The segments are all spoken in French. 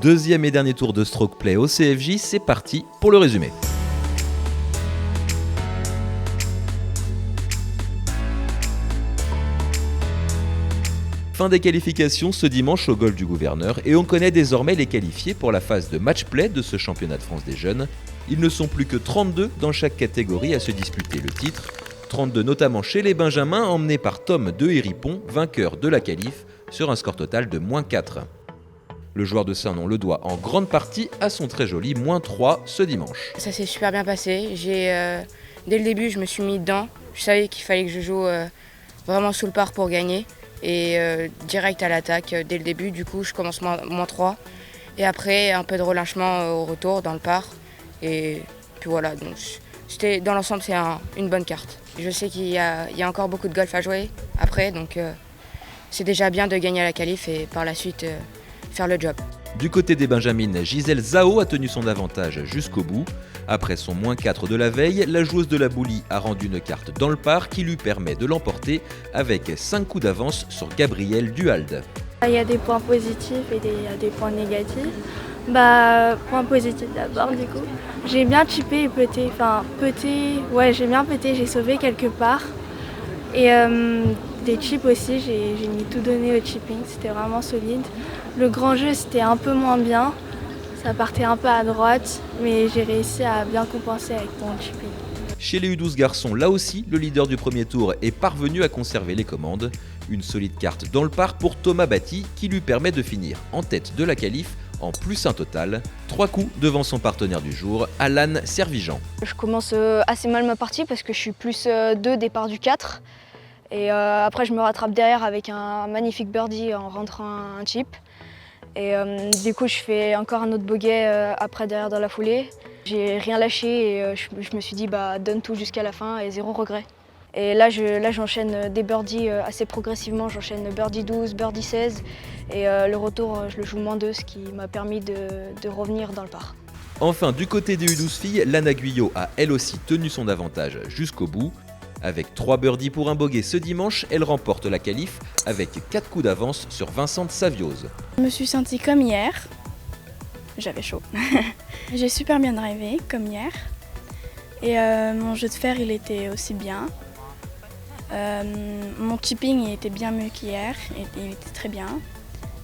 Deuxième et dernier tour de stroke play au CFJ, c'est parti pour le résumé. Fin des qualifications ce dimanche au golf du Gouverneur et on connaît désormais les qualifiés pour la phase de match play de ce championnat de France des jeunes. Ils ne sont plus que 32 dans chaque catégorie à se disputer le titre. 32 notamment chez les Benjamins, emmenés par Tom de Héripon, vainqueur de la qualif, sur un score total de -4. Le joueur de Saint-Nom le doit en grande partie à son très joli -3 ce dimanche. Ça s'est super bien passé. Dès le début, je me suis mis dedans. Je savais qu'il fallait que je joue vraiment sous le par pour gagner. Et direct à l'attaque dès le début, du coup je commence -3. Et après un peu de relâchement au retour dans le par. Et puis voilà, donc dans l'ensemble c'est une bonne carte. Je sais qu'il y a encore beaucoup de golf à jouer après, donc c'est déjà bien de gagner à la qualif et par la suite faire le job. Du côté des Benjamines, Gisèle Zhao a tenu son avantage jusqu'au bout. Après son -4 de la veille, la joueuse de la Boulie a rendu une carte dans le par qui lui permet de l'emporter avec 5 coups d'avance sur Gabrielle Duhalde. Il y a des points positifs et des points négatifs. Point positif d'abord du coup. J'ai bien chippé et puté. J'ai bien puté, j'ai sauvé quelque part. Et des chips aussi, j'ai mis tout donné au chipping, c'était vraiment solide. Le grand jeu c'était un peu moins bien, ça partait un peu à droite, mais j'ai réussi à bien compenser avec mon chipping. Chez les U12 garçons, là aussi, le leader du premier tour est parvenu à conserver les commandes. Une solide carte dans le par pour Thomas Batty qui lui permet de finir en tête de la qualif en +1 total. 3 coups devant son partenaire du jour, Alan Servigeant. Je commence assez mal ma partie parce que je suis +2 départ du 4. Et après je me rattrape derrière avec un magnifique birdie en rentrant un chip. Et du coup je fais encore un autre bogey après derrière dans la foulée. J'ai rien lâché et je me suis dit donne tout jusqu'à la fin et 0 regret. Et là j'enchaîne des birdies assez progressivement, j'enchaîne birdie 12, birdie 16 et le retour je le joue -2, ce qui m'a permis de revenir dans le par. Enfin, du côté des U12 filles, Lana Guyot a elle aussi tenu son avantage jusqu'au bout. Avec 3 birdies pour un bogey ce dimanche, elle remporte la qualif avec 4 coups d'avance sur Vincent Saviose. Je me suis sentie comme hier, j'avais chaud. J'ai super bien drivé comme hier et mon jeu de fer il était aussi bien. Mon chipping il était bien mieux qu'hier, il était très bien.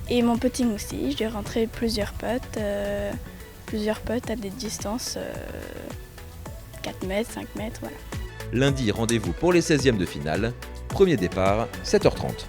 Et mon putting aussi, j'ai rentré plusieurs putts à des distances 4 mètres, 5 mètres, voilà. Lundi, rendez-vous pour les 16e de finale. Premier départ, 7h30.